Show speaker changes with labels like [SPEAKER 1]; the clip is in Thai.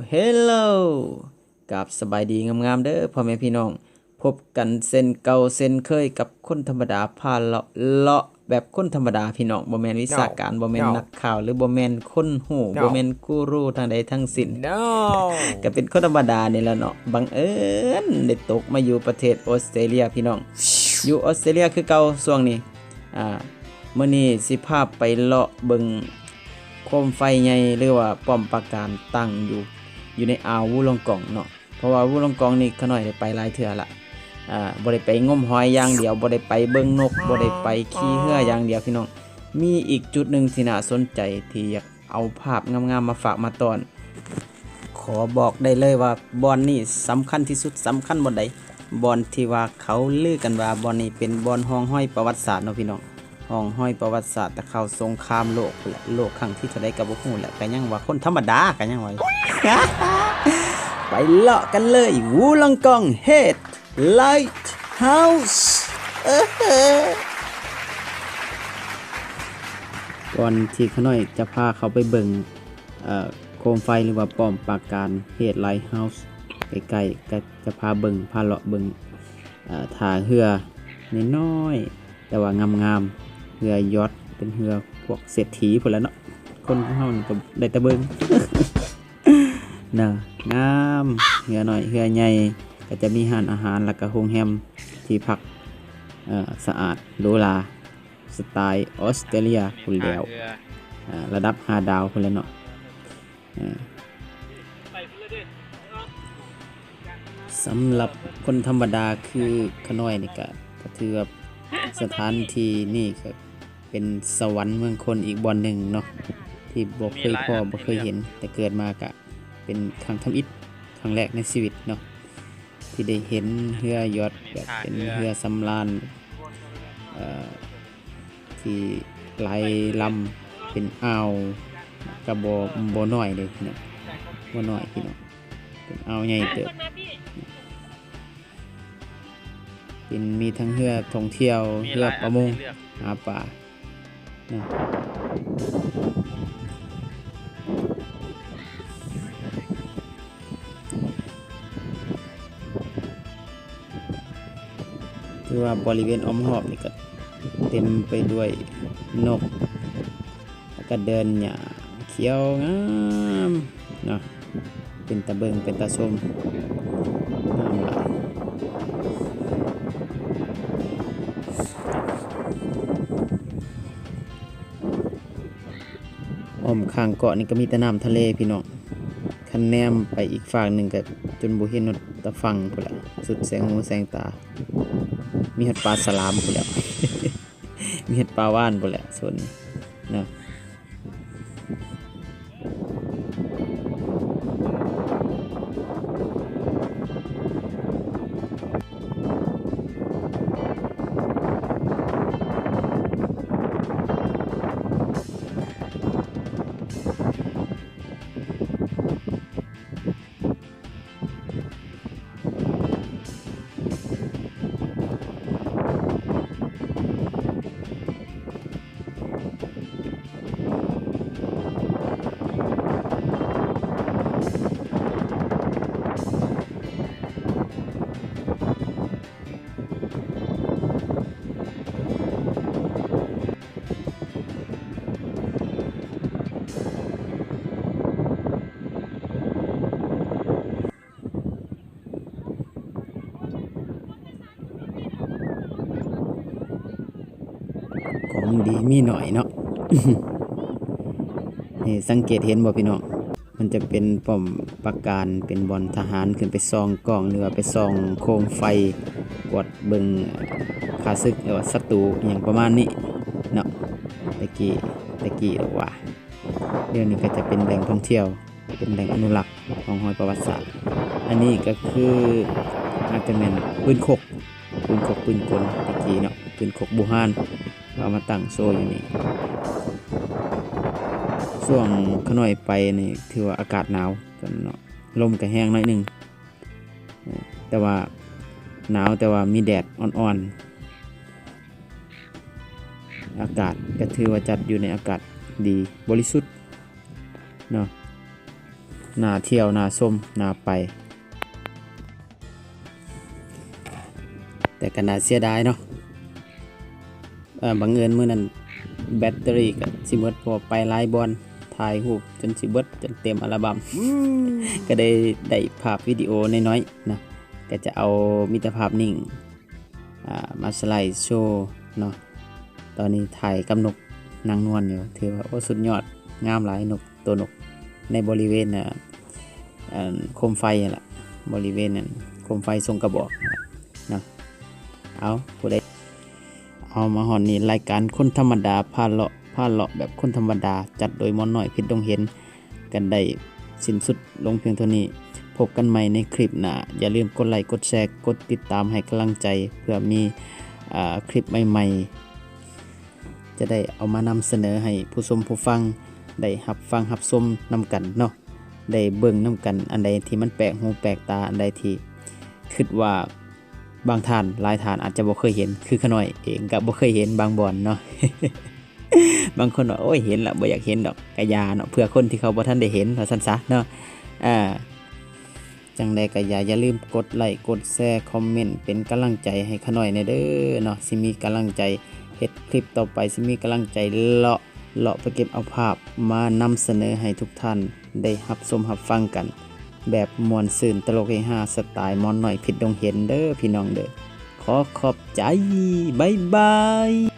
[SPEAKER 1] เฮลโลกับสบายดีงามๆเด้อพ่อแม่พี่น้องพบกันเส้นเก่าเส้นเคยกับคนธรรมดาพาเลาะแบบคนธรรมดาพี่น้องบ่แม่นวิชาการบ่แม่น
[SPEAKER 2] No
[SPEAKER 1] นักข่าวหรือบ่แม่นคนฮู้
[SPEAKER 2] No
[SPEAKER 1] บ่แม่นกูรูทางใดทั้งสิ้น
[SPEAKER 2] No
[SPEAKER 1] ก็เป็นคนธรรมดานี่แหละเนาะบังเอิญได้ตกมาอยู่ประเทศออสเตรเลียพี่น้องอยู่ออสเตรเลียคือเก่าช่วงนี้มื้อนี้สิพาไปเลาะเบิ่งโคมไฟใหญ่หรือว่าป้อมปราการตั้งอยู่ในอ่าววูลองกองเนาะเพราะว่าวูลองกองนี่ขาน้อยได้ไปหลายเทื่อละบ่ได้ไปงมหอยอย่างเดียวบ่ได้ไปเบิ่งนกบ่ได้ไปขี่เรืออย่างเดียวพี่น้องมีอีกจุดหนึ่งที่น่าสนใจที่อยากเอาภาพงามๆมาฝากมาตอนขอบอกได้เลยว่าบอนนี่สำคัญที่สุดสำคัญบ่ใดบอนที่ว่าเขาลือกันว่าบอนนี้เป็นบอนห้องห้อยประวัติศาสตร์เนาะพี่น้องห้องห้อยประวัติศาสตร์แต่เข้าสงครามโลกพุ่นแหละโลกครั้งที่เท่าใดก็บ่ฮู้แหละก็ยังว่าคนธรรมดาก็ยังว่า ไปเลาะกันเลยวูลองกองเฮดไลท์เฮาส์ก่อนที่ขาน้อยจะพาเขาไปเบิ่งโคมไฟหรือว่าป้อมปราการเฮดไลท์เฮาส์ใกล้ๆก็จะพาเบิ่งพาเลาะเบิ่งท่าเรือน้อยๆแต่ว่างามๆเรือยอทเป็นเรือพวกเศรษฐีพุ่นแล้วเนาะคนเฮานี่ก็ได้แต่เบิ่ง น่ะงามเรือหน่อยเรือใหญ่ก็จะมีร้านอาหารแล้วก็โรงแรมที่พักสะอาดหรูหราสไตล์ออสเตรเลียพุ่นแล้วระดับ5 ดาวพุ่นแล้วเนาะสำหรับคนธรรมดาคือขาน้อยนี่ก็ถือว่าสถานที่นี่ก็เป็นสวรรค์เมืองคนอีกบ่อนหนึ่งเนาะที่บ่เคยพอบ่เคยเห็นแต่เกิดมาก็เป็นครั้งทำอิฐครั้งแรกในชีวิตเนาะที่ได้เห็นเรือยอทแบบเป็นเรือสำราญที่ไหลลำเป็นอ่าวกระบ่น้อยเลยเนาะบ่น้อยพี่น้องเป็นอ่าวใหญ่เติบเป็นมีทั้งเรือท่องเที่ยวเรือประมงหาปลาเนาะคือว่าบริเวณอ้อมรอบนี่ก็เต็มไปด้วยนกแล้วก็เดินหญ้าเขียวงามเนาะเป็นตะเบิงเป็นตะชมงามหลายอ้อมข้างเกาะนี่ก็มีแต่น้ำทะเลพี่น้องคันแนมไปอีกฝั่งหนึ่งก็จนบ่เห็นฮอดตะฝั่งพุ่นละสุดแสงหูแสงตามีเห็ดปลาสลามพุ่นแล้ว มีเห็ดปลาว่านพุ่นแล้วส่วนนี้เนาะของดีมีหน่อยเนาะ นี่สังเกตเห็นบ่พี่น้องมันจะเป็นป้อมปราการเป็นบอนทหารขึ้นไปส่องกล้องหรือว่าไปส่องโคมไฟกวดเบิ่งข้าศึกหรือว่าศัตรูอหย่างประมาณนี้เนาะตะกี้หรอกว่าเดี๋ยวนี้ก็จะเป็นแหล่งท่องเที่ยวเป็นแหล่งอนุรักษ์ของห้อยประวัติศาสตร์อันนี้ก็คืออาจจะเป็นปืนกลตะกี้เนาะปืนคกบูฮานเอามาตั้งโซ่อยู่นี่ช่วงขน้อยไปนี่ถือว่าอากาศหนาวเนาะลมก็แห้งหน่อยนึงแต่ว่าหนาวแต่ว่ามีแดดอ่อนๆอากาศก็ถือว่าจัดอยู่ในอากาศดีบริสุทธิ์เนาะ น่าเที่ยวน่าชมน่าไปแต่ก็น่าเสียดายเนาะบังเอิญมื้อนั้นแบตเตอรี่ก็สิหมดพอไปหลายบอนถ่ายรูปจนสิเบิดจนเต็มอัลบั้ม ก็ได้ภาพวิดีโอน้อยๆนะก็จะเอามิตรภาพนิ่งมาสไลด์โชว์เนาะตอนนี้ถ่ายกับนกนางนวลอยู่ถือว่าโอ้สุดยอดงามหลายนกตัวนกในบริเวณโคมไฟนั่นล่ะบริเวณนั้นโคมไฟทรงกระบอกเนาะเอาผู้ใดเอามาหอนนี่รายการคนธรรมดาพาเลาะแบบคนธรรมดาจัดโดยหมอน้อยเพชรดงเห็นกันได้สิ้นสุดลงเพียงเท่านี้พบกันใหม่ในคลิปหน้าอย่าลืมกดไลค์กดแชร์กดติดตามให้กำลังใจเพื่อมีคลิปใหม่ๆจะได้เอามานำเสนอให้ผู้ชมผู้ฟังได้รับฟังรับชมนำกันเนาะได้เบิ่งนำกันอันใดที่มันแปลกหูแปลกตาอันใดที่คิดว่าบางท่านหลายท่านอาจจะบ่เคยเห็นคือขน้อยเองก็บ่เคยเห็นบางบ่อนเนาะ บางคนว่าโอ้ยเห็นละบ่อยากเห็นดอกกะยาเนาะเพื่อคนที่เขาบ่ทันได้เห็นว่าซั่นซะเนาะจังใดก็อย่าลืมกดไลค์กดแชร์คอมเมนต์เป็นกำลังใจให้ขน้อยแน่เด้อเนาะสิมีกำลังใจเฮ็ดคลิปต่อไปสิมีกำลังใจเลาะไปเก็บเอาภาพมานำเสนอให้ทุกท่านได้รับชมรับฟังกันแบบม่วนซื่นตลกเฮฮาสไตล์หมอนน้อยเพชรดงเห็นเด้อพี่น้องเด้อขอขอบใจบ๊ายบาย